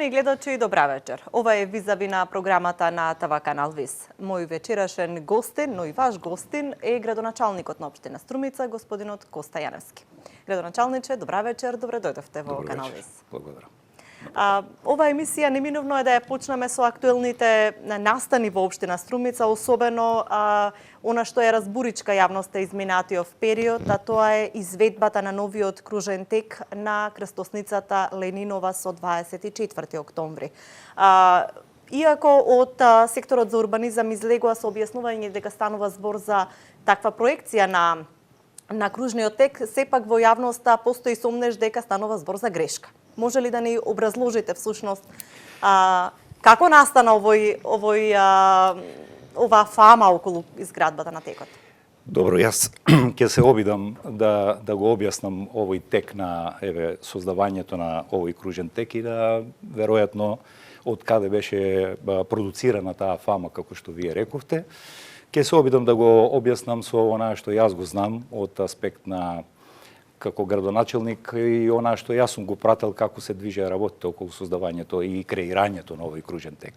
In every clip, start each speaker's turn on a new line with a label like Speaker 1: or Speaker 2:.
Speaker 1: Почитувани гледачи, добра вечер. Ова е визави на програмата на ТВ Канал ВИС. Мој вечерашен гостин, но и ваш гостин е градоначалникот на општина Струмица, господинот Коста Јаневски. Градоначалниче, добра вечер, добре дојдовте во Канал ВИС.
Speaker 2: Благодарам.
Speaker 1: Ова емисија неминовно е да ја почнеме со актуелните настани во општина Струмица, особено она што е разбуричка јавноста изминатиот период, а тоа е изведбата на новиот кружен тек на крстосницата Ленинова со 24 октомври. Иако од секторот за урбанизам излегува со објаснување дека станува збор за таква проекција на кружниот тек, сепак во јавноста постои сомнеж дека станува збор за грешка. Може ли да ни образложите всушност како настана ова фама околу изградбата на текот?
Speaker 2: Добро, јас ќе се обидам да го објаснам овој тек на создавањето на овој кружен тек и да веројатно од каде беше продуцирана таа фама, како што вие рековте. Ќе се обидам да го објаснам со она што јас го знам од аспект на како градоначелник и она што јас сум го прател како се движеа работите околу создавањето и креирањето на овој кружен тек.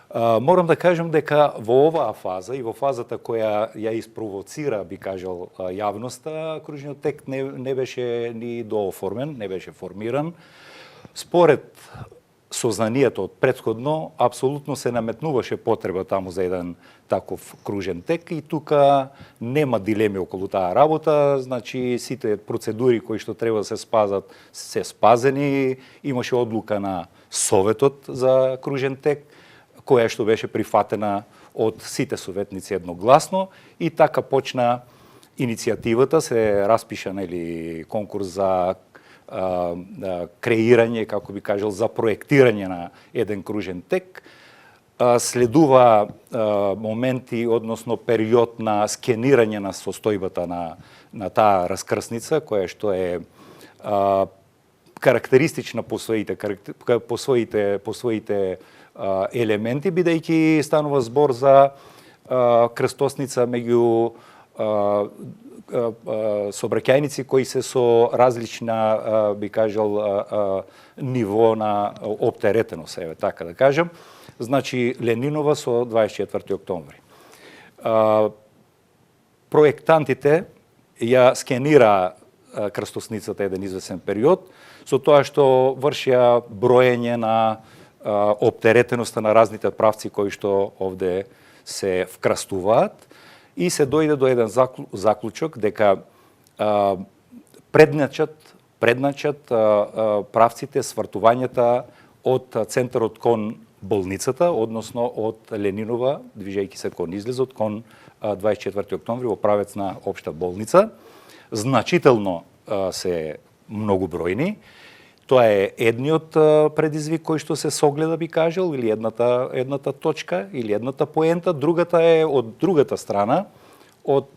Speaker 2: Морам да кажам дека во оваа фаза и во фазата која ја испровоцира, би кажал, јавноста, кружниот тек не беше ни дооформен, не беше формиран. Според сознанието од претходно, апсолутно се наметнуваше потреба таму за еден таков кружен тек и тука нема дилеми околу таа работа, значи сите процедури кои што треба да се спазат се спазени, имаше одлука на Советот за кружен тек, која што беше прифатена од сите советници едногласно и така почна иницијативата, се распиша конкурс за креирање, како би кажал, за проектирање на еден кружен тек. Следува моменти, односно период на скенирање на состојбата на таа раскрсница, која што е карактеристична по своите елементи, бидејќи станува збор за крстосница меѓу сообраќајници кои се со различна, би кажал, ниво на оптеретеност, така да кажам. Значи, Ленинова со 24 октомври. Проектантите ја скенира крстосницата еден извесен период, со тоа што вршија броење на оптеретеноста на разните правци кои што овде се вкрастуваат и се дојде до еден заклучок дека предначат правците, свртувањата од центарот кон болницата, односно од Ленинова, движејќи се кон излезот, кон 24 октомври во правец на општа болница. Значително се многобројни. Тоа е едниот предизвик кој што се согледа, би кажал, или едната точка, или едната поента. Другата е од другата страна, од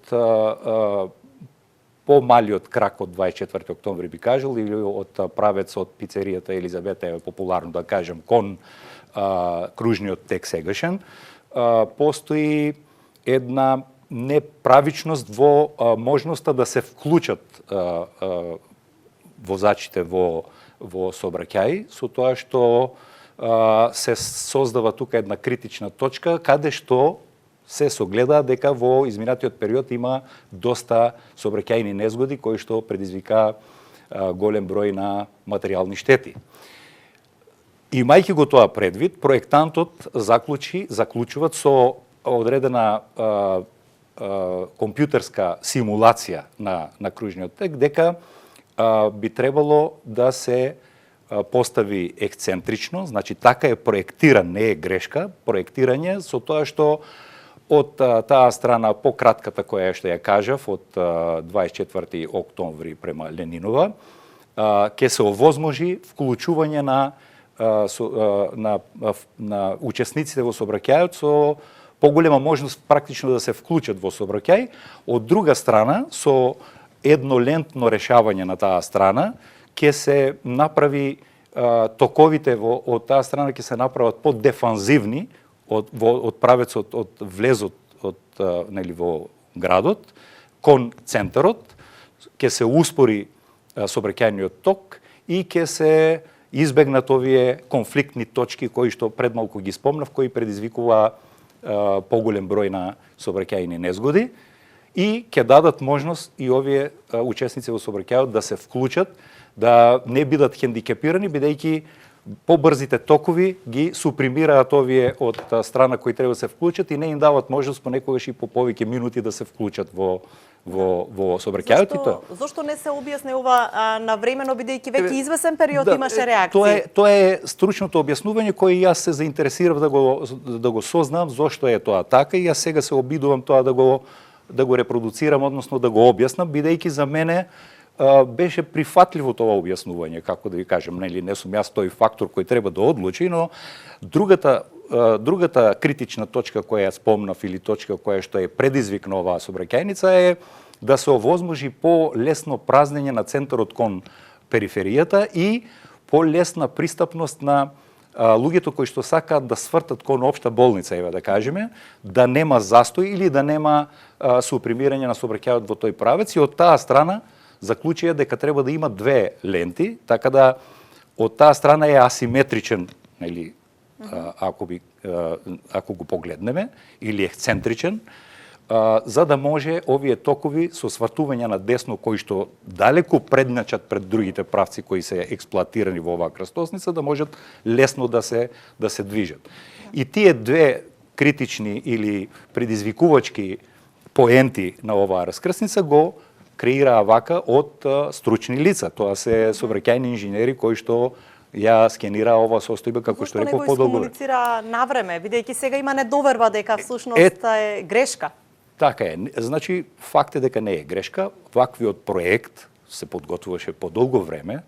Speaker 2: помалиот крак од 24 октомври, би кажал, или од правец од пицеријата Елизавета, е популарно да кажем, кон кружниот тек сегашен. Постои една неправичност во можноста да се вклучат возачите во сообраќај, со тоа што се создава тука една критична точка, каде што се согледа дека во изминатиот период има доста сообраќајни незгоди кои што предизвика голем број на материјални штети. Имајќи го тоа предвид, проектантот заклучуваат со одредена компјутерска симулација на кружниот тек дека би требало да се постави ексцентрично, значи така е проектиран, не е грешка, проектирање со тоа што од таа страна пократката која што ја кажав, од 24 октомври према Ленинова, ќе се овозможи вклучување на учесниците во сообраќајот со поголема можност практично да се вклучат во сообраќај. Од друга страна, со еднолентно решавање на таа страна, ќе се направи токовите од таа страна ќе се направат поддефанзивни од правецот од влезот во градот кон центарот, ќе се успори сообраќајниот ток и ќе се избегнат овие конфликтни точки кои што пред малку ги спомнав, кои предизвикува поголем број на сообраќајни незгоди и ќе дадат можност и овие учесници во сообраќајот да се вклучат, да не бидат хендикепирани, бидејќи побрзите токови ги супримираат овие од страна кои треба да се вклучат и не им дават можност понекогаш и по повеќе минути да се вклучат во сообраќајот.
Speaker 1: Зошто не се објасни ова навремено, бидејќи веќе извесен период имаше реакции?
Speaker 2: Тоа е стручното објаснување кое јас се заинтересирав да го сознам зошто е тоа така и јас сега се обидувам тоа да го репродуцирам, односно да го објаснам, бидејќи за мене беше прифатливо тоа објаснување, како да ви кажем, нели, не сум јас тој фактор кој треба да одлучи, но другата критична точка која ја спомнав или точка која што е предизвик на оваа сообраќајница е да се овозможи по-лесно празнење на центарот кон периферијата и по-лесна пристапност на луѓето кои што сакаат да свртат кон општа болница, еве да кажеме, да нема застој или да нема супримирање на сообраќајот во тој правец и од таа страна заклучија дека треба да има две ленти, така да од таа страна е асиметричен, нели, ако го погледнеме, или ексцентричен, за да може овие токови со свртување на десно кои што далеко предначат пред другите правци кои се експлоатирани во оваа крстосница, да можат лесно да се движат. И тие две критични или предизвикувачки поенти на оваа раскрсница го креираа вака од стручни лица. Тоа се сообраќајни инженери кои што ја скенира ова состојба, како што реков, подолго време.
Speaker 1: Зошто не го искомуницира навреме, бидејќи сега има недоверба дека всушност е грешка?
Speaker 2: Така е. Значи, факт е дека не е грешка. Ваквиот проект се подготвуваше подолго време.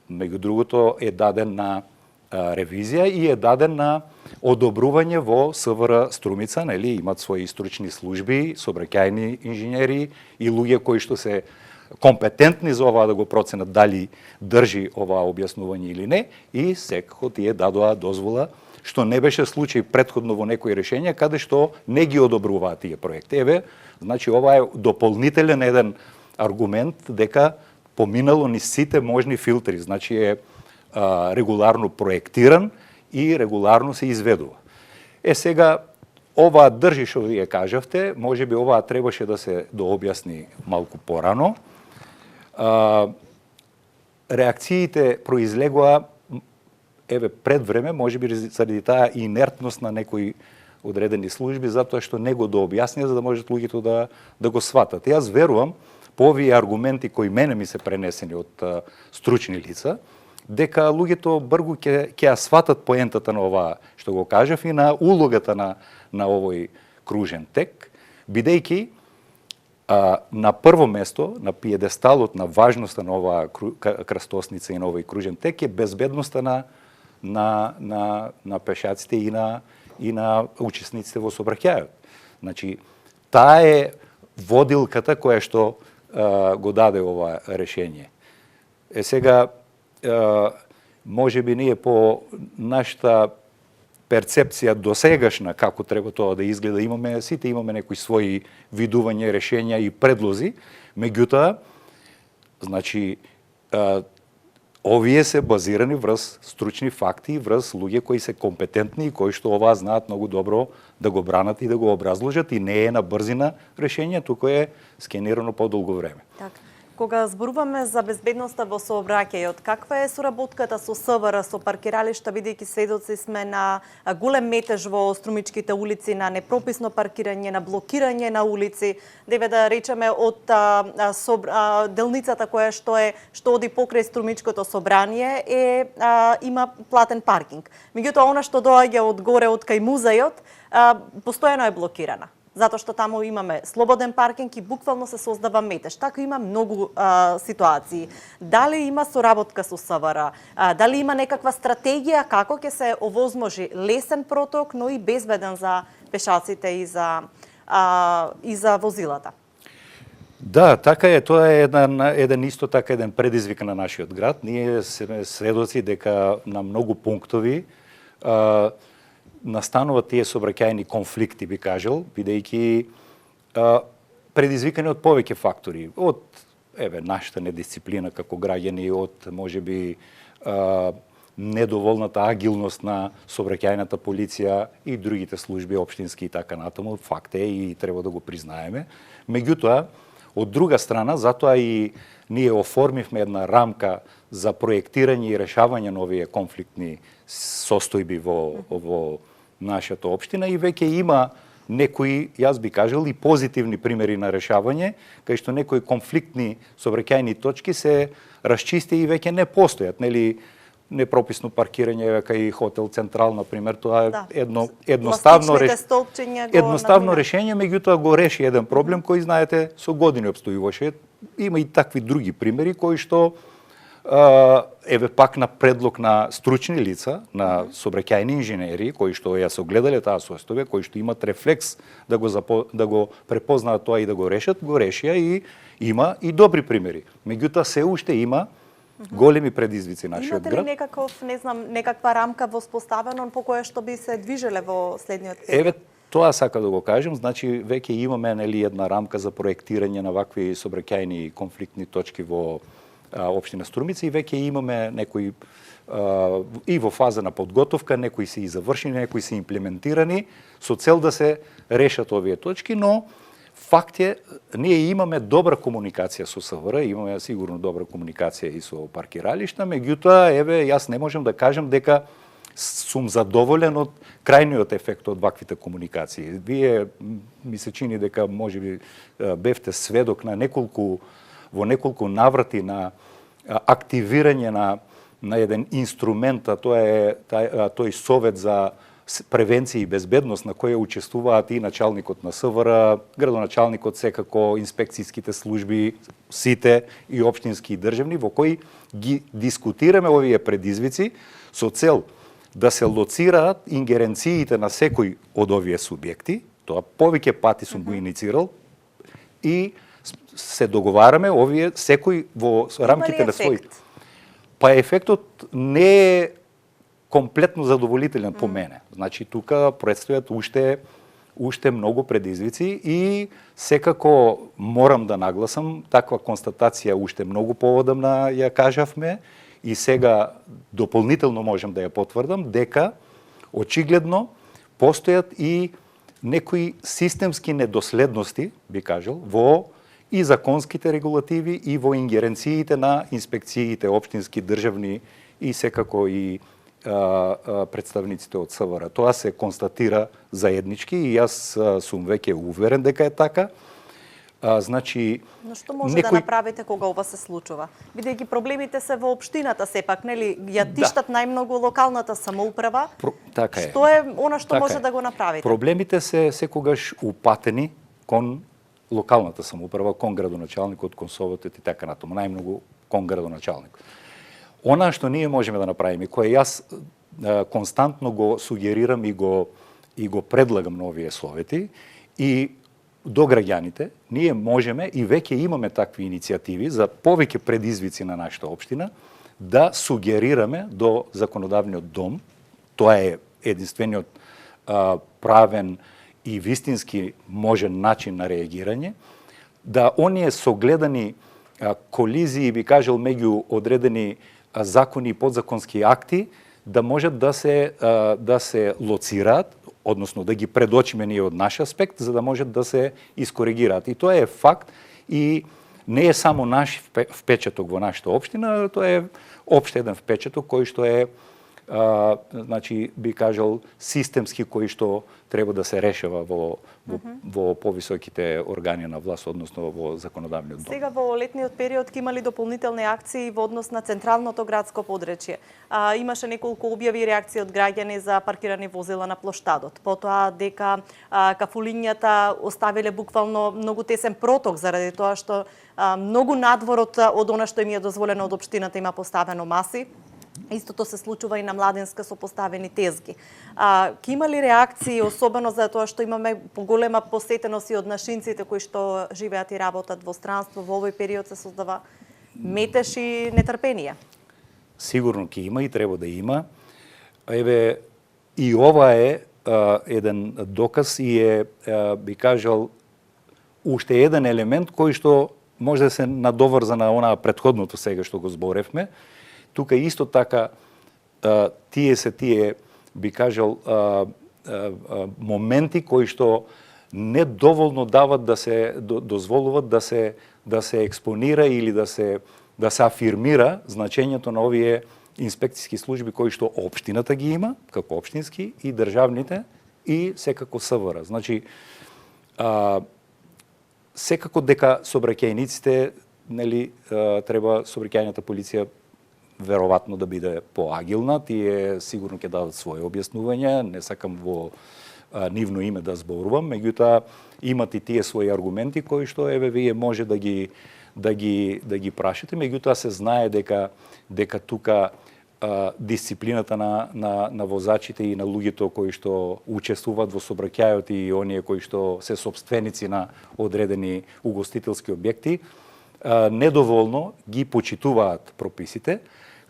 Speaker 2: Меѓу другото е даден на ревизија и е даден на одобрување во СВР Струмица, нели, имат своји стручни служби, сообраќајни инженери и луѓе кои што се компетентни за ова да го проценат дали држи оваа објаснување или не, и секако тие дадоа дозвола, што не беше случај претходно во некои решенја каде што не ги одобруваат тие проекти. Еве, значи ова е дополнителен еден аргумент дека поминало низ сите можни филтри, значи е регуларно проектиран и регуларно се изведува. Сега, ова држи што вие кажавте, може би ова требаше да се дообјасни малку порано. Реакциите произлегоа пред време, може би заради таа инертност на некои одредени служби, затоа што не го дообјаснија за да можат луѓето да го сватат. Јас верувам, по овие аргументи кои мене ми се пренесени од стручни лица, дека луѓето бргу ќе ја сватат поентата на ова што го кажав и на улогата на овој кружен тек, бидејќи на прво место, на пиедесталот на важноста на оваа крстосница и на овој кружен тек е безбедноста на пешаците и на учесниците во сообраќајот. Значи, таа е водилката која што го даде ова решение. Сега, може би ние по нашата перцепција досегашна како треба тоа да изгледа, сите имаме некои своји видувања, решенја и предлози, меѓутоа, значи, овие се базирани врз стручни факти, врз луѓе кои се компетентни и кои што оваа знаат многу добро да го бранат и да го образложат, и не е на брзина решение, туку е скенирано подолго време.
Speaker 1: Така. Кога зборуваме за безбедноста во сообраќајот, каква е соработката со СВР, со паркиралишта, бидејќи сведоци сме на голем метеж во струмичките улици, на непрописно паркирање, на блокирање на улици, деве да речеме од делницата која што оди покрај струмичкото собрание има платен паркинг. Меѓутоа она што доаѓа од горе од кај музејот постојано е блокирана. Затоа што таму имаме слободен паркинг и буквално се создава метеж. Така има многу ситуации. Дали има соработка со СВР? Дали има некаква стратегија како ќе се овозможи лесен проток, но и безбеден за пешаците и за возилата?
Speaker 2: Да, така е. Тоа е еден предизвик на нашиот град. Ние сме сведоци дека на многу пунктови настануваат тие сообраќајни конфликти, би кажал, бидејќи предизвикани од повеќе фактори, од нашата недисциплина како граѓани, од можеби недоволната агилност на сообраќајната полиција и другите служби, општински и така натаму. Факт е и треба да го признаеме. Меѓутоа, од друга страна, затоа и ние оформивме една рамка за проектирање и решавање на овие конфликтни состојби во нашата општина и веќе има некои, јас би кажал, и позитивни примери на решавање, кај што некои конфликтни сообраќајни точки се расчисти и веќе не постојат, нели, непрописно паркирање кај хотел Централ, например, тоа е едноставно решение, меѓутоа го реши еден проблем кој, знаете, со години обстојуваше. Има и такви други примери кои што еве пак на предлог на стручни лица, на сообраќајни инженери кои што ја согледале таа состојба, кои што имат рефлекс да го препознаат тоа и да го решат, го решија и има и добри примери. Меѓутоа се уште има големи предизвици нашиот град.
Speaker 1: Имате ли некаква рамка воспоставена по која што би се движеле во следниот период?
Speaker 2: Еве, тоа сака да го кажем, значи веќе имаме нели една рамка за проектирање на вакви сообраќајни конфликтни точки во општина Струмица и веќе имаме некои и во фаза на подготовка, некои се и завршени, некои се имплементирани со цел да се решат овие точки, но факт е, ние имаме добра комуникација со СВР, имаме сигурно добра комуникација и со паркиралишта, меѓутоа, еве, јас не можам да кажам дека сум задоволен од крајниот ефект од ваквите комуникации. Вие ми се чини дека можеби бевте сведок на во неколку наврати на активирање на еден инструмент, а тоа е тој совет за превенција и безбедност на која учествуваат и началникот на СВР, градоначалникот, секако инспекцијските служби, сите и општински и државни, во кои ги дискутираме овие предизвици со цел да се лоцираат ингеренциите на секој од овие субјекти. Тоа повеќе пати сум го иницирал и се договараме овие секој во рамките на свој. Па ефектот не е комплетно задоволителен по мене. Значи тука предстојат уште многу предизвици и секако морам да нагласам, таква констатација уште многу поодамна ја кажавме и сега дополнително можам да ја потврдам дека очигледно постојат и некои системски недоследности, би кажал, во и законските регулативи и во ингеренциите на инспекциите општински, државни и секако и представниците од СВР. Тоа се констатира заеднички и јас сум веќе уверен дека е така. Значи,
Speaker 1: но што може да направите кога ова се случува? Бидејќи проблемите се во општината сепак, нели, ја тиштат најмногу локалната самоуправа.
Speaker 2: Така е.
Speaker 1: Што е она што може да го направите?
Speaker 2: Проблемите се секогаш упатени кон локалната самоуправа, кон градоначалникот, кон советот и така натаму, најмногу кон градоначалникот. Она што ние можеме да направиме, кое јас константно го сугерирам и го предлагам на овие совети и до граѓаните, ние можеме и веќе имаме такви иницијативи за повеќе предизвици на нашата општина, да сугерираме до законодавниот дом, тоа е единствениот правен и вистински можен начин на реагирање, да оние согледани колизии, би кажал, меѓу одредени закони и подзаконски акти, да можат да се лоцираат, односно да ги предочиме ние од наш аспект, за да можат да се искоригираат. И тоа е факт и не е само наш впечаток во нашата општина, тоа е општ еден впечаток кој што е значи би кажал системски, кој што треба да се решава во повисоките органи на власт, односно во законодавниот дом.
Speaker 1: Сега во летниот период ќе имали дополнителни акции во однос на централното градско подречје. Имаше неколку објави и реакции од граѓани за паркирани возила на плоштадот. Потоа дека кафулињата оставиле буквално многу тесен проток заради тоа што многу надвор од она што им е дозволено од општината има поставено маси. Истото се случува и на Младенска со поставени тезги. Ке има ли реакции, особено за тоа што имаме поголема посетеност и од нашинците кои што живеат и работат во странство, во овој период се создава метеж и нетрпение?
Speaker 2: Сигурно ке има и треба да има. Еве, и ова е еден доказ и е, би кажал, уште еден елемент кој што може да се надоврза на онаа претходното сега што го зборевме. Тука исто така тие би кажал моменти кои што не доволно дават да се дозволуват да се експонира или да се афирмира значењето на овие инспекцијски служби кои што општината ги има како општински и државните и секако СВР. Значи секако дека сообраќајниците, нели, треба сообраќајната полиција веројатно да биде поагилна, тие сигурно ќе дадат своје објаснувања, не сакам во нивно име да зборувам, меѓутоа имат и тие своји аргументи кои што еве вие може да ги прашите, меѓутоа се знае дека тука дисциплината на возачите и на луѓето кои што учествуваат во сообраќајот и оние кои што се сопственици на одредени угостителски објекти недоволно ги почитуваат прописите,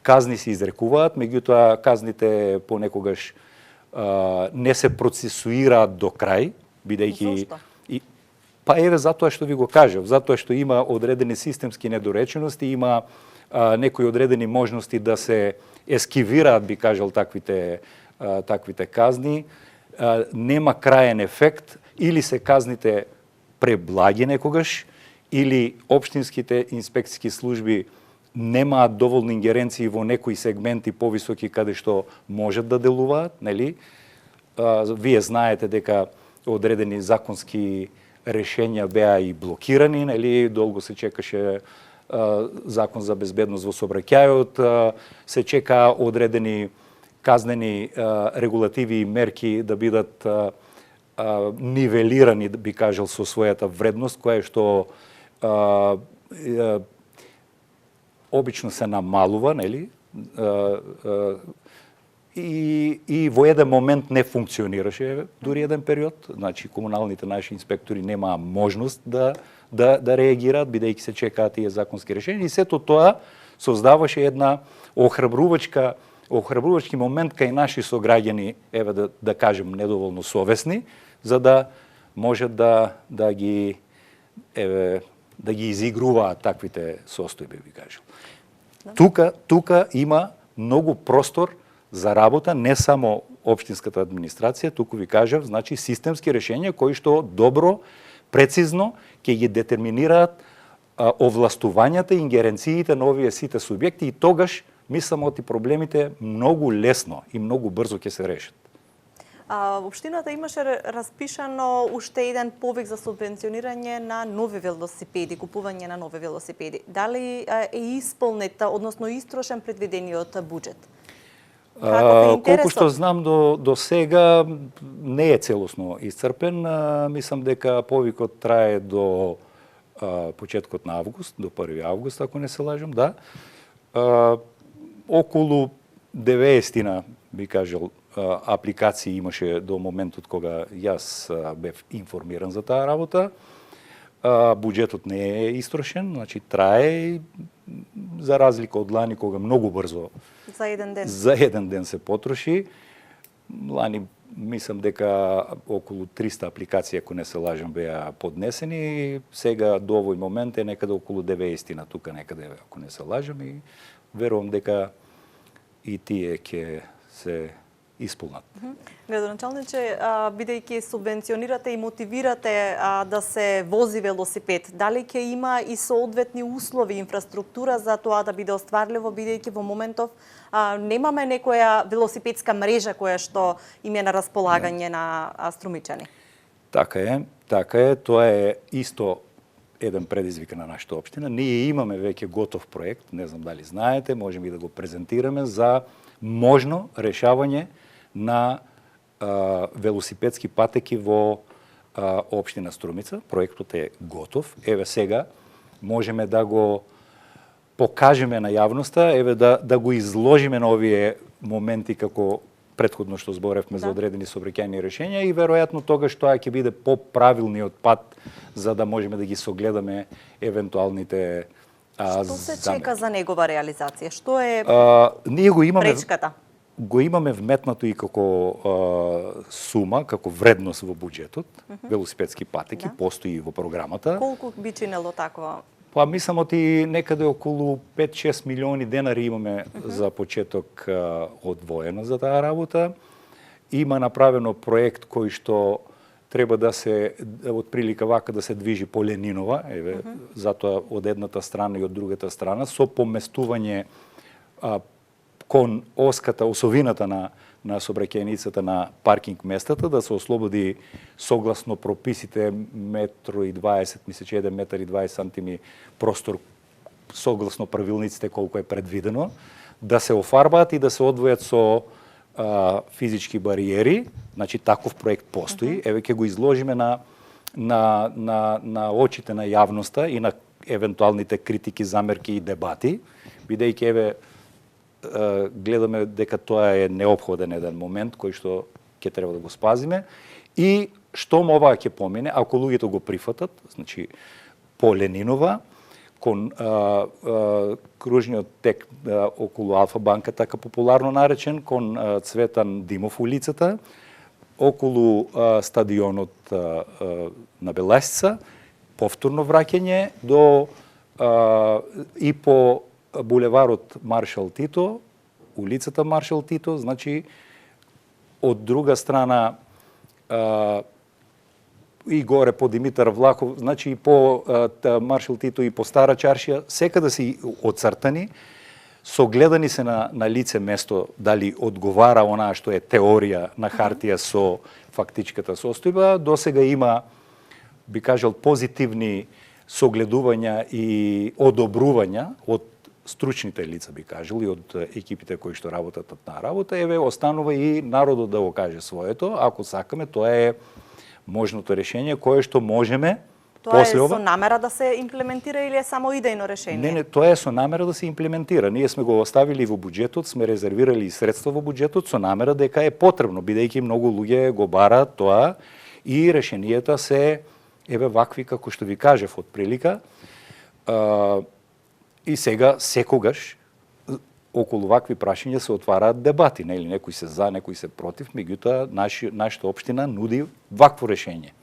Speaker 2: казни се изрекуваат, меѓутоа казните понекогаш не се процесуираат до крај, бидејќи па еве затоа што ви го кажав, затоа што има одредени системски недоречености, има некои одредени можности да се ескивираат, би кажал, таквите казни, нема краен ефект, или се казните преблаги некогаш, или општинските инспекцијски служби немаат доволни ингеренции во некои сегменти повисоки каде што можат да делуваат, нели? Вие знаете дека одредени законски решења беа и блокирани, нели? Долго се чекаше закон за безбедност во сообраќајот, се чека одредени казнени регулативи и мерки да бидат нивелирани, би кажал, со својата вредност, која што обично се намалува, нели? И во еден момент не функционираше дури еден период, значи комуналните наши инспектори немаа можност да реагираат, бидејќи се чекаат тие законски решенија, и сето тоа создаваше една охрабрувачки момент кај наши сограѓани, еве да кажем недоволно совесни, за да можат да ги изигруваат таквите состојби, би кажал. Тука има многу простор за работа, не само општинската администрација, туку ви кажав, значи системски решења кои што добро, прецизно ќе ги детерминираат овластувањата и ингеренциите на овие сите субјекти, и тогаш мислам оти проблемите многу лесно и многу брзо ќе се решат.
Speaker 1: Општината имаше распишано уште еден повик за субвенционирање на нови велосипеди, купување на нови велосипеди. Дали е исполнета, односно истрошен предвидениот буџет?
Speaker 2: Колку што знам до сега не е целосно исцрпен. Мислам дека повикот трае до почеткот на август, до 1 август, ако не се лажам, да. Околу 90 би кажал апликации имаше до моментот кога јас бев информиран за таа работа. Буџетот не е истрошен, значи трае, за разлика од лани кога многу брзо за еден ден се потроши. Лани мислам дека околу 300 апликации, ако не се лажам, беа поднесени. Сега до овој момент е некаде околу 90 тука некаде, ако не се лажам, и верувам дека и тие ќе се исполнат.
Speaker 1: Градоначалниче, бидејќи субвенционирате и мотивирате да се вози велосипед, дали ќе има и соодветни услови, инфраструктура за тоа да биде остварливо, бидејќи во моментов немаме некоја велосипедска мрежа која што им е на располагање на струмичани?
Speaker 2: Така е. Тоа е исто еден предизвик на нашата општина. Ние имаме веќе готов проект, не знам дали знаете, можеме и да го презентираме, за можно решавање на велосипедски патеки во општина Струмица. Проектот е готов. Еве сега можеме да го покажеме на јавноста, еве да го изложиме на овие моменти како претходно што зборевме за одредени сообраќајни решења, и веројатно тогаш тоа ќе биде поправилниот пат за да можеме да ги согледаме евентуалните
Speaker 1: Што се чека за негова реализација? Што е
Speaker 2: ние го имаме
Speaker 1: пречката?
Speaker 2: Го имаме вметнато и како сума, како вредност во буџетот, велосипедски патеки, постои во програмата.
Speaker 1: Колку би чинело такво?
Speaker 2: Па мислам оти некаде околу 5-6 милиони денари имаме за почеток одвоено за таа работа. Има направено проект кој што треба да се отприлика вака да се движи по Ленинова, затоа од едната страна и од другата страна со поместување кон оската, осовината на сообраќајницата на паркинг местата, да се ослободи согласно прописите 1,20 м, мисля че 1,20 сантими простор, согласно правилниците колку е предвидено, да се офарбаат и да се одвојат со физички бариери. Значи таков проект постои. Еве ќе го изложиме на очите на јавноста и на евентуалните критики, замерки и дебати, бидејќи еве гледаме дека тоа е неопходен еден момент кој што ќе треба да го спазиме и штом ова ќе помине, ако луѓето го прифатат, значи по Ленинова, кон кружниот тек околу Алфа банка, така популарно наречен, кон Цветан Димов улицата, околу стадионот на Беласица, повторно враќање до и по булеварот Маршал Тито, улицата Маршал Тито, значи од друга страна и горе по Димитар Влахов, значи и по Маршал Тито и по Стара чаршија, секаде си оцртани, согледани се на лице место дали одговара онаа што е теорија на хартија со фактичката состојба. До сега има, би кажал, позитивни согледувања и одобрувања од стручните лица, би кажал, и од екипите кои што работат на работа. Еве, останува и народот да го каже своето. Ако сакаме, тоа е можното решение кое што можеме.
Speaker 1: Тоа е со намера да се имплементира или е само идејно решение?
Speaker 2: Не, тоа е со намера да се имплементира. Ние сме го оставили во буџетот, сме резервирали и средства во буџетот со намера дека е потребно, бидејќи многу луѓе го бараат тоа и решенијата се еве вакви како што ви кажев од прилика. И сега секогаш околу вакви прашања се отвараат дебати, нели, некои се за, некои се против, меѓутоа нашата општина нуди вакво решение.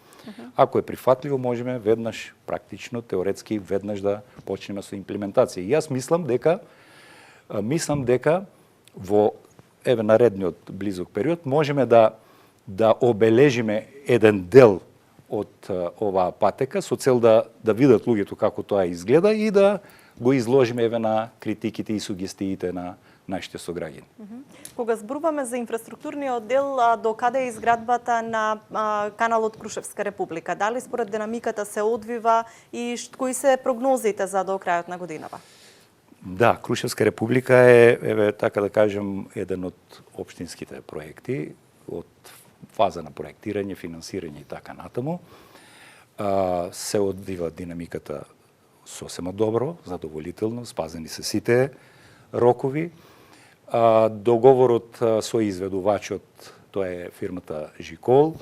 Speaker 2: Ако е прифатливо, можеме веднаш, практично, теоретски, веднаш да почнеме со имплементација. И јас мислам дека во еве наредниот близок период можеме да обележиме еден дел од оваа патека со цел да видат луѓето како тоа изгледа и да го изложиме еве на критиките и сугестиите на нашите сограѓани.
Speaker 1: Кога зборуваме за инфраструктурниот дел, до каде е изградбата на каналот Крушевска република? Дали според динамиката се одвива и кои се прогнозите за до крајот на годината?
Speaker 2: Да, Крушевска република е, еве, така да кажем, еден од општинските проекти, од фаза на проектирање, финансирање и така натаму. Се одвива динамиката сосема добро, задоволително, спазени се сите рокови. Договорот со изведувачот, тоа е фирмата Жикол,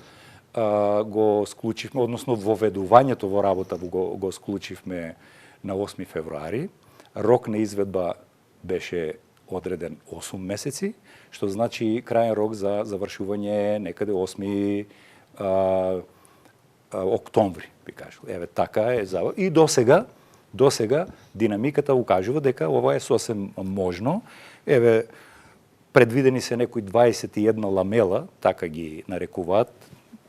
Speaker 2: го склучивме, односно воведувањето во работа го склучивме на 8 февруари. Рок на изведба беше одреден 8 месеци, што значи крајен рок за завршување некаде 8 октомври, би кажал. Еве така е. И до сега динамиката укажува дека ова е сосем можно. Еве, предвидени се некои 21 ламела, така ги нарекуваат,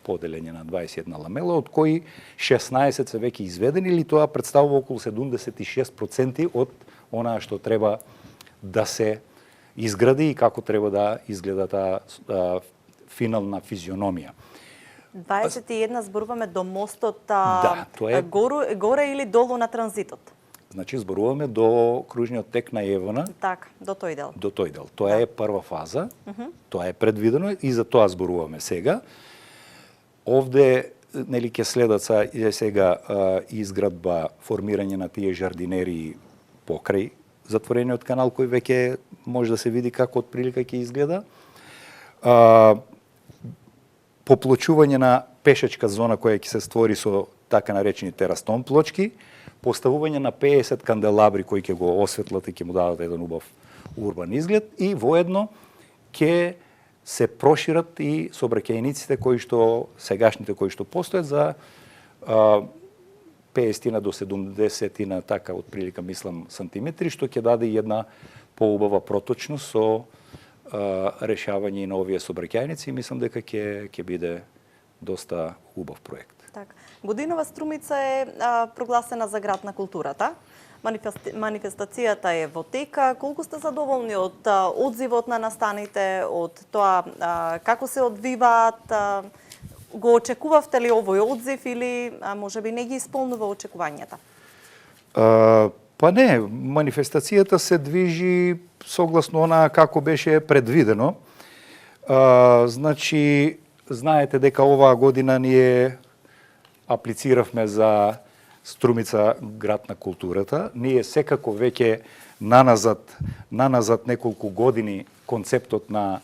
Speaker 2: поделење на 21 ламела, од кои 16 се веќе изведени, или тоа представува околу 76% од онаа што треба да се изгради и како треба да изгледа таа финална физиономија.
Speaker 1: 21 зборуваме до мостот
Speaker 2: тоа е
Speaker 1: горе или долу на транзитот?
Speaker 2: Значи зборуваме до кружниот тек на Евана.
Speaker 1: Така, до тој дел.
Speaker 2: До тој дел. Тоа е прва фаза. Тоа е предвидено и за тоа зборуваме сега. Овде нели ќе следат сега изградба, формирање на тие жардинери покрај затворениот канал кој веќе може да се види како од прилика ќе изгледа. Поплочување на пешачка зона која ќе се створи со така наречени терастон плочки, поставување на 50 канделабри кои ќе го осветлат и ќе му дадат еден убав урбан изглед и воедно ќе се прошират и сообраќајниците кои што сегашните кои што постојат за 50 до 70 на така отприлика мислам сантиметри, што ќе даде една поубава проточност со решавање на овие сообраќајници и мислам дека ќе биде доста убав проект.
Speaker 1: Так. Годинова Струмица е прогласена за град на културата. Манифестацијата е во тека. Колку сте задоволни од одзивот на настаните, од тоа како се одвиваат? Го очекувавте ли овој одзив или можеби не ги исполнува очекувањата?
Speaker 2: Па не, манифестацијата се движи согласно она како беше предвидено. Значи, знаете дека оваа година ние аплициравме за Струмица град на културата. Ние секако веќе наназад неколку години концептот на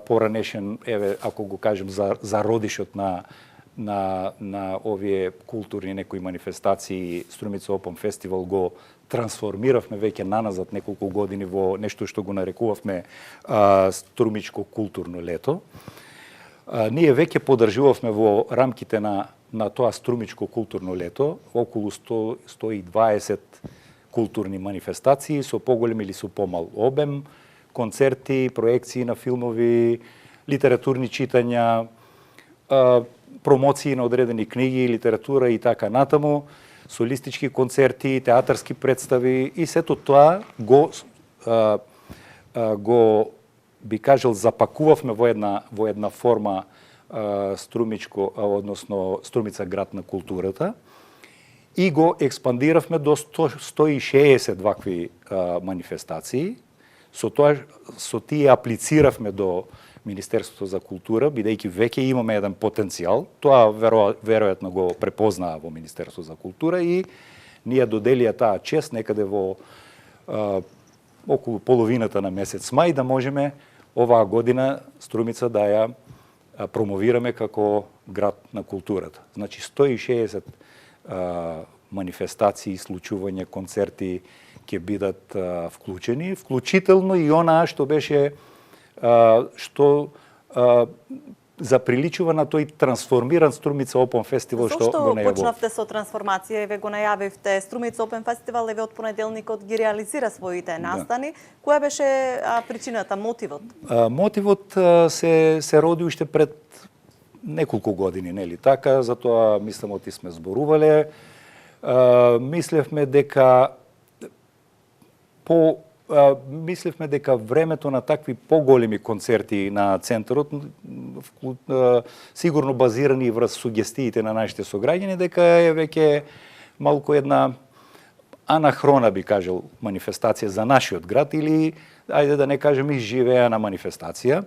Speaker 2: поранешен, ако го кажем, зародишот на овие културни некои манифестации, Струмица Опен фестивал го трансформиравме веќе наназад неколку години во нешто што го нарекувавме Струмичко културно лето. Ние веќе подржувавме во рамките на тоа Струмичко културно лето околу 120 културни манифестации со поголем или со помал обем, концерти, проекции на филмови, литературни читања, промоции на одредени книги, литература и така натаму, солистички концерти, театарски представи и сето тоа го би кажал запакувавме во една форма Струмичко, односно Струмица град на културата и го експандиравме до 160 вакви манифестации. Со тие аплициравме до Министерството за култура, бидејќи веќе имаме еден потенцијал. Тоа веројатно го препознаа во Министерството за култура и ние доделија таа чест некаде во околу половината на месец мај да можеме оваа година Струмица да ја промовираме како град на културата. Значи 160 манифестации, случувања, концерти ќе бидат вклучени, вклучително и онаа што беше што заприличува на тој трансформиран Струмица Опен фестивал што го најавив.
Speaker 1: Зошто почнавте со трансформација? Еве го најавивте Струмица Опен фестивал, еве од понеделникот ги реализира своите настани. Која беше причината, мотивот?
Speaker 2: Мотивот се роди уште пред неколку години, нели така? Затоа мислам оти сме зборувале. Мислевме дека времето на такви поголеми концерти на центарот, сигурно базирани врз сугестиите на нашите сограѓани, дека е веќе малку една анахрона, би кажал, манифестација за нашиот град или, ајде да не кажем, изживеана манифестација.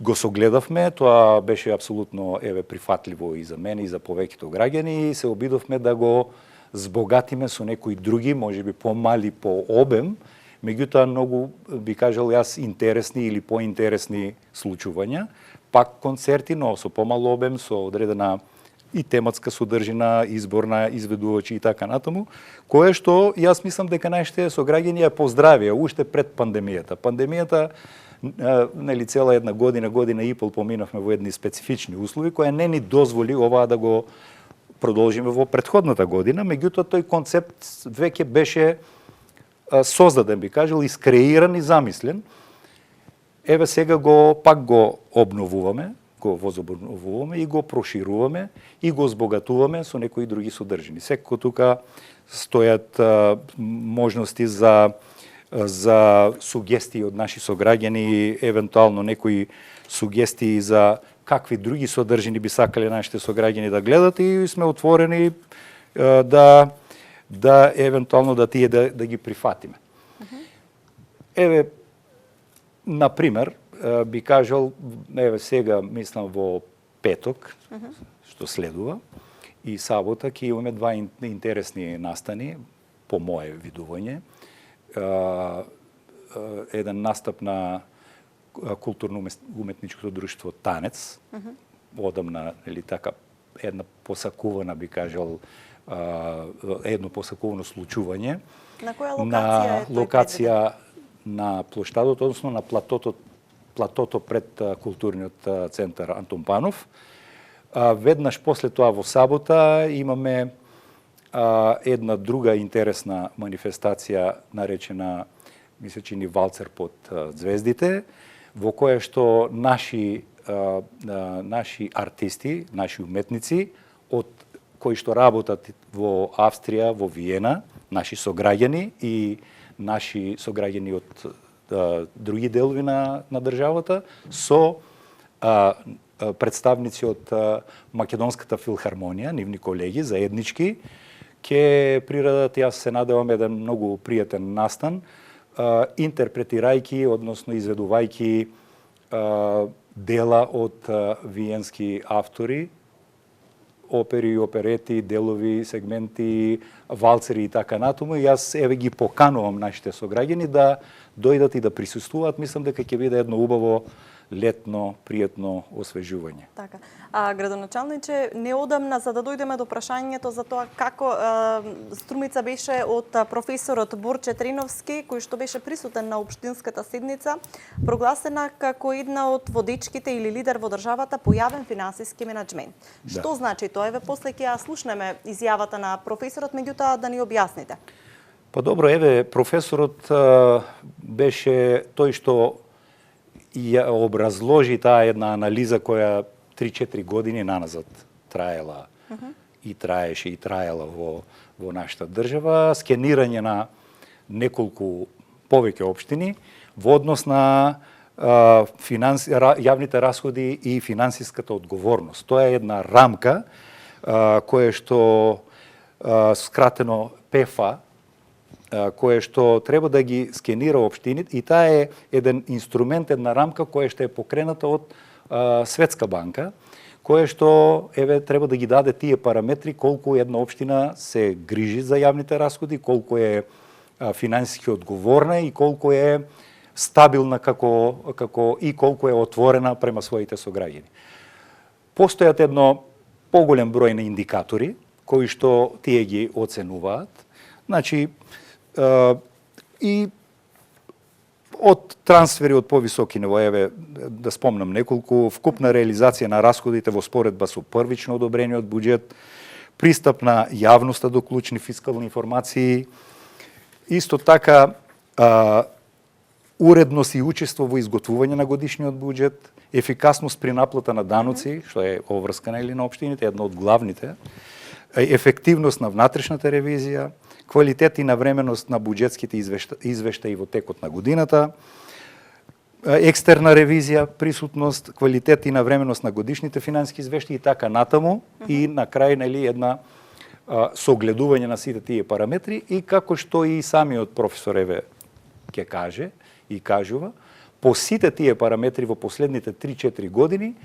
Speaker 2: Го согледавме, тоа беше апсолутно прифатливо и за мене и за повеќето граѓани и се обидовме да го збогатиме со некои други, можеби помали по обем, меѓутоа многу, би кажал јас, интересни или поинтересни случувања, пак концерти, но со помал обем, со одредена и тематска содржина, избор на изведувачи и така натаму, кое што јас мислам дека нашите сограѓани ја поздравија уште пред пандемијата. Пандемијата, нели, цела една година и пол поминавме во едни специфични услови, која не ни дозволи оваа да го продолжиме во претходната година, меѓутоа тој концепт веќе беше создаден, би кажал, искреиран и замислен. Еве сега пак го обновуваме, го возобновуваме и го прошируваме и го збогатуваме со некои други содржини. Секако тука стојат можности за сугестии од наши сограѓани, евентуално некои сугестии за какви други содржини би сакале нашите сограѓани да гледат и сме отворени да евентуално да тие да ги прифатиме. Еве, например, би кажал, еве сега мислам во петок, што следува, и сабота ќе имаме два интересни настани, по мое видување. Еден настап на културно-уметничкото друштво Танец, одамна, или така, една посакувана, би кажал, едно посакувано случување.
Speaker 1: На која локација е тој?
Speaker 2: На локација на плоштадот, односно на платото пред културниот центар Антон Панов. Веднаш после тоа во сабота имаме една друга интересна манифестација наречена, ми се чини, Валцер под звездите, во која што наши артисти, наши уметници од кои што работат во Австрија, во Виена, наши сограѓани и наши сограѓани од други делови на државата, со представници од Македонската филхармонија, нивни колеги, заеднички, ќе приредат, јас се надевам, еден многу пријатен настан, интерпретирајќи, односно изведувајќи дела од виенски автори, опери, оперети, делови, сегменти, валцери и така натаму. Јас еве ги поканувам нашите сограѓани да дојдат и да присуствуваат. Мислам дека ќе биде едно убаво летно, пријатно освежување.
Speaker 1: Така. Градоначалниче, неодамна, за да дојдеме до прашањето за тоа како Струмица беше од професорот Борче Триновски, кој што беше присутен на општинската седница, прогласена како една од водичките или лидер во државата по јавен финансиски менаџмент.
Speaker 2: Да.
Speaker 1: Што значи тоа? Еве после ќе ја слушнеме изјавата на професорот, меѓутоа да ни објасните.
Speaker 2: Па добро, еве, професорот беше тој што ја образложи таа една анализа која 3-4 години наназад траела и траеше и траела во нашата држава, скенирање на неколку повеќе општини во однос на јавните расходи и финансиската одговорност. Тоа е една рамка која што скратено ПЕФА, кое што треба да ги скенира општините, и таа е еден инструмент, една рамка која што е покрената од Светска банка, која што еве треба да ги даде тие параметри колку една општина се грижи за јавните расходи, колку е финансиски одговорна и колку е стабилна како и колку е отворена према своите сограѓани. Постојат едно поголем број на индикатори кои што тие ги оценуваат. Значи, и од трансфери од повисоки ниво, еве да спомнам неколку, вкупна реализација на расходите во споредба со првично одобрениот буџет, пристап на јавноста до клучни фискални информации, исто така уредност и учество во изготвување на годишниот буџет, ефикасност при наплата на даноци, што е обврскана или на општините, една од главните, ефективност на внатрешната ревизија, квалитет и навременост на буџетските извештаи во текот на годината, екстерна ревизија, присутност, квалитет и навременост на годишните финансиски извештаи и така натаму, и на крај една согледување на сите тие параметри, и како што и самиот професор еве ќе каже и кажува, по сите тие параметри во последните 3-4 години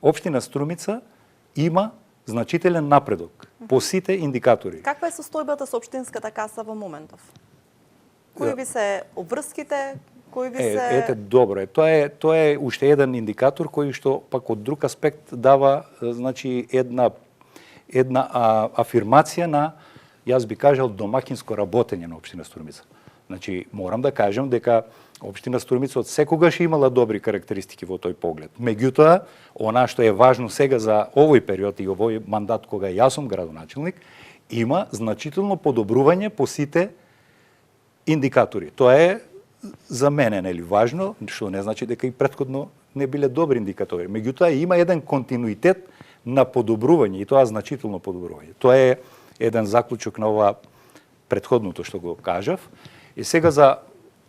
Speaker 2: општина Струмица има значителен напредок по сите индикатори.
Speaker 1: Каква е состојбата со општинската каса во моментов? Кои ви се обврските, кои ви се...
Speaker 2: Ете, добро е. Тоа е уште еден индикатор кој што пак од друг аспект дава, значи, една афирмација на, јас би кажал, домакинско работење на општина Струмица. Значи, морам да кажам дека општина Струмица од секогаш имала добри карактеристики во тој поглед. Меѓутоа, она што е важно сега за овој период и овој мандат кога јас сум градоначелник, има значително подобрување по сите индикатори. Тоа е за мене важно, што не значи дека и претходно не биле добри индикатори. Меѓутоа, има еден континуитет на подобрување, и тоа значително подобрување. Тоа е еден заклучок на ова претходното што го кажав. И сега за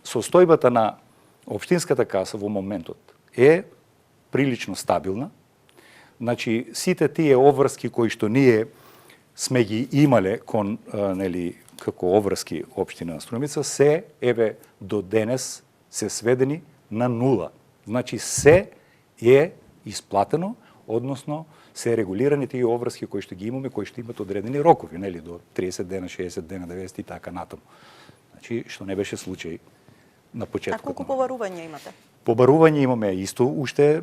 Speaker 2: состојбата на општинската каса во моментот е прилично стабилна. Значи, сите тие обврски кои што ние сме ги имале кон, како обврски општина на Струмица, се, еве, до денес се сведени на нула. Значи, се е исплатено, односно, се регулирани тие обврски кои што ги имаме, кои што имат одредени рокови, до 30 дена, 60 дена, 90 и така натаму. Значи, што не беше случај на почетокот.
Speaker 1: А колку побарување имате?
Speaker 2: Побарување имаме исто уште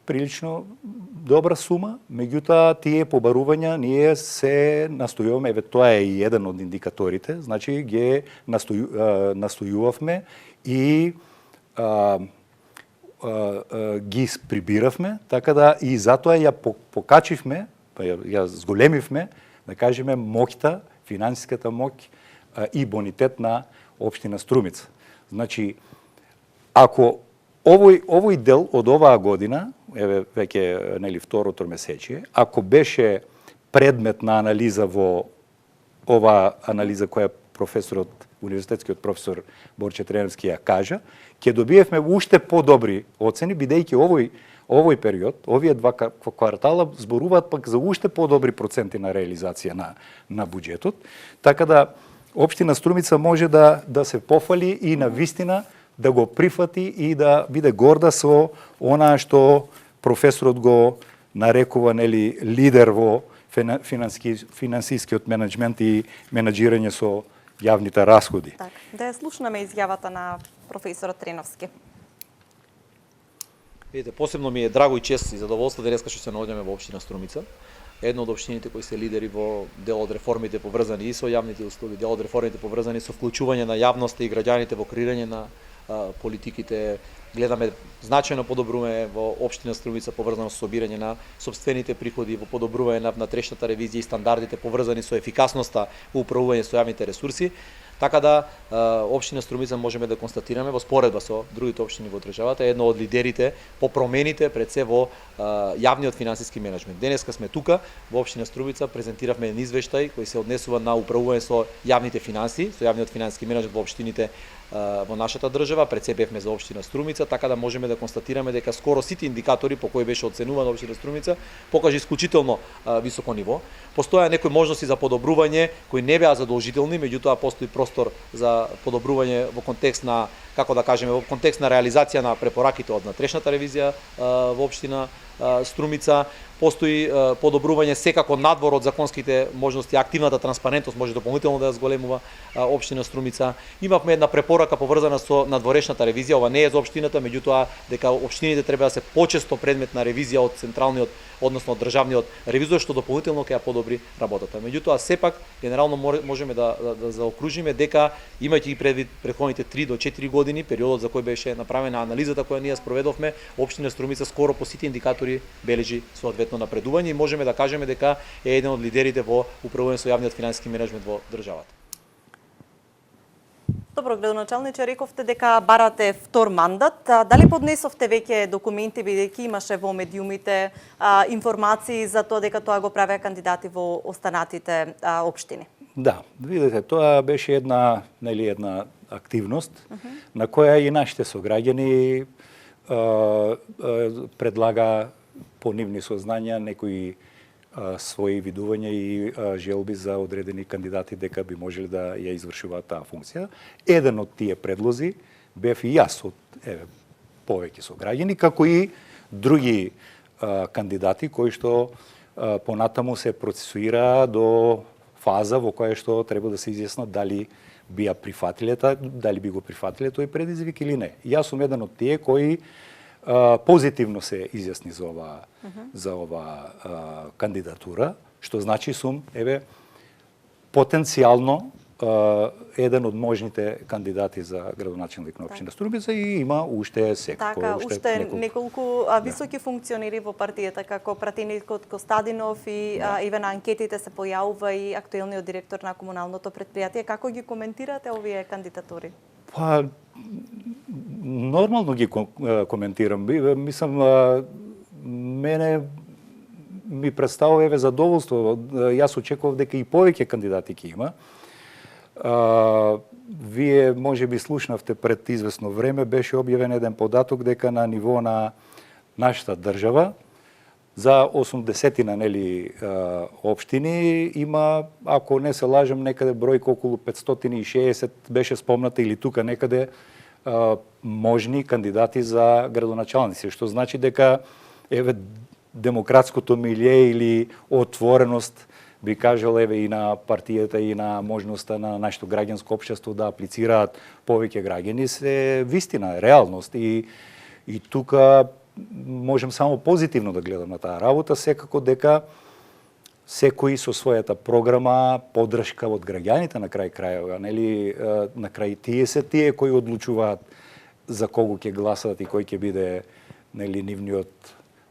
Speaker 2: прилично добра сума, меѓутоа тие побарувања ние се настојуваме, еве тоа е и еден од индикаторите, значи ги настојувавме и ги прибиравме, така да и затоа ја покачивме ја зголемивме, да кажеме, моќта, финансиската моќ и бонитет на општина Струмица. Значи, ако овој дел од оваа година, еве веќе нели второто месечие, ако беше предмет на анализа во оваа анализа која професорот, универзитетскиот професор Борче Треневски ја кажа, ќе добиевме уште подобри оцени, бидејќи овој период, овие два квартала зборуваат пак за уште подобри проценти на реализација на буџетот, така да општина Струмица може да се пофали и на вистина да го прифати и да биде горда со онаа што професорот го нарекува нели лидер во финансискиот менеджмент и менаџирање со јавните расходи.
Speaker 1: Так, да ја слушнеме изјавата на професорот Треновски.
Speaker 3: Видите, посебно ми е драго и чест и задоволство денеска што се наоѓаме во општина Струмица. Една од општините кои се лидери во дел од реформите поврзани и со јавните услуги, дел од реформите поврзани со вклучување на јавноста и граѓаните во креирање на политиките. Гледаме значајно подобрување во општина Струмица поврзано со собирање на сопствените приходи, во подобрување на трешната ревизија и стандардите поврзани со ефикасноста во управување со јавните ресурси. Така да општина Струмица можеме да констатираме во споредба со другите општини во државата едно од лидерите по промените пред се во јавниот финансиски менеджмент. Денеска сме тука во општина Струмица, презентиравме еден извештај кој се однесува на управување со јавните финанси, со јавниот финансиски менеджмент во општините во нашата држава, пред се бевме за општина Струмица, така да можеме да констатираме дека скоро сите индикатори по кои беше оценувана општина Струмица покажа исклучително високо ниво. Постоја некои можности за подобрување кои не беа задолжителни, меѓутоа постои простор за подобрување во контекст на, како да кажеме, во контекст на реализација на препораките од натрешната ревизија во општина Струмица. Постои подобрување секако надвор од законските можности, активната транспарентност може дополнително да ја зголемува општина Струмица. Имавме една препорака поврзана со надворешната ревизија, ова не е за општината, меѓутоа дека општините треба да се почесто предмет на ревизија од централниот, односно од државниот ревизор, што дополнително ќе ја подобри работата. Меѓутоа сепак генерално можеме да заокружиме дека имајќи предвид претходните 3 до 4 години, периодот за кој беше направена анализата која ние спроведовме, општина Струмица скоро по сите индикатори бележи соодветно напредување и можеме да кажеме дека е еден од лидерите во управување со јавниот финансиски менеджмент во државата.
Speaker 1: Добро, градоначалниче, рековте дека барате втор мандат. Дали поднесовте веќе документи, бидејќи имаше во медиумите информации за тоа дека тоа го правеа кандидати во останатите општини?
Speaker 2: Да, видите, тоа беше една активност на која и нашите сограѓани предлага по нивни сознања некои своји видувања и желби за одредени кандидати дека би можеле да ја извршуваат таа функција. Еден од тие предлози бев и јас од повеќе сограѓани, како и други кандидати кои што понатаму се процесуира до фаза во која што треба да се изјаснат дали би ја прифатиле, дали би го прифатиле тој предизвик или не. Јас сум еден од тие кои позитивно се изјасни за ова кандидатура, што значи сум потенцијално еден од можните кандидати за градоначалник на општина Струмица и има уште секако.
Speaker 1: Така, уште неколку високи функционери во партијата, како пратеникот Костадинов и еве на анкетите се појавува и актуелниот директор на комуналното претпријатие. Како ги коментирате овие кандидатури?
Speaker 2: Па, нормално ги коментирам. Мислам, мене ми представува задоволство. Јас очекував дека и повеќе кандидати ќе има. Вие може би слушнавте пред известно време, беше објавен еден податок дека на ниво на нашата држава за 80 општини има, ако не се лажам, некаде бројка околу 560 беше спомната или тука некаде можни кандидати за градоначалници, што значи дека демократското милје или отвореност би кажал и на партијата и на можноста на нашето граѓанско општество да аплицираат повеќе граѓани се вистина, реалност и тука можем само позитивно да гледам на таа работа, секако дека секој со својата програма, поддршка од граѓаните на крај крајава, нели, на крај тие се тие кои одлучуваат за кого ќе гласат и кој ќе биде, нели, нивниот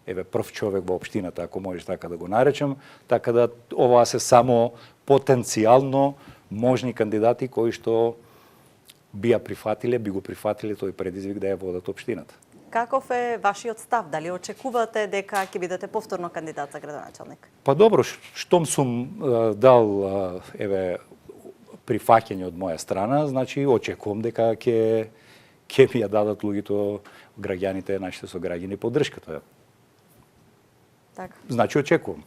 Speaker 2: прв човек во општината, ако можеш така да го наречам, така да оваа се само потенцијално можни кандидати кои што би го прифатиле тој предизвик да ја водат општината.
Speaker 1: Каков е вашиот став? Дали очекувате дека ќе бидете повторно кандидат за градоначалник?
Speaker 2: Па добро, штом сум дал прифаќање од моја страна, значи очекувам дека ќе ми ја дадат луѓето, граѓаните, нашите сограѓани поддршката.
Speaker 1: Така.
Speaker 2: Значи очекувам.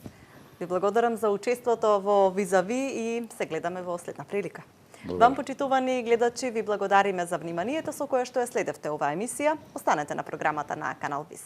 Speaker 1: Ви благодарам за учеството во Визави и се гледаме во следна прилика.
Speaker 2: Благодарам.
Speaker 1: Вам, почитувани гледачи, ви благодариме за вниманието со кое што ја следевте оваа емисија. Останете на програмата на Канал Виз.